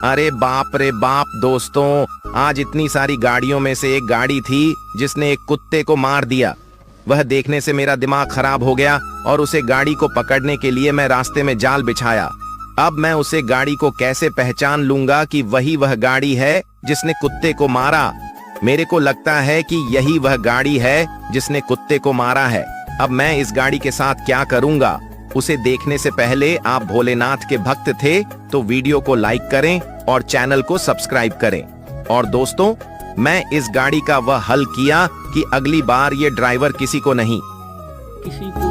अरे बाप रे बाप दोस्तों, आज इतनी सारी गाड़ियों में से एक गाड़ी थी जिसने एक कुत्ते को मार दिया। वह देखने से मेरा दिमाग खराब हो गया और उसे गाड़ी को पकड़ने के लिए मैं रास्ते में जाल बिछाया। अब मैं उसे गाड़ी को कैसे पहचान लूंगा कि वही वह गाड़ी है जिसने कुत्ते को मारा। मेरे को लगता है कि यही वह गाड़ी है जिसने कुत्ते को मारा है। अब मैं इस गाड़ी के साथ क्या करूंगा? उसे देखने से पहले आप भोलेनाथ के भक्त थे तो वीडियो को लाइक करें और चैनल को सब्सक्राइब करें। और दोस्तों, मैं इस गाड़ी का वह हल किया कि अगली बार ये ड्राइवर किसी को नहीं किसी को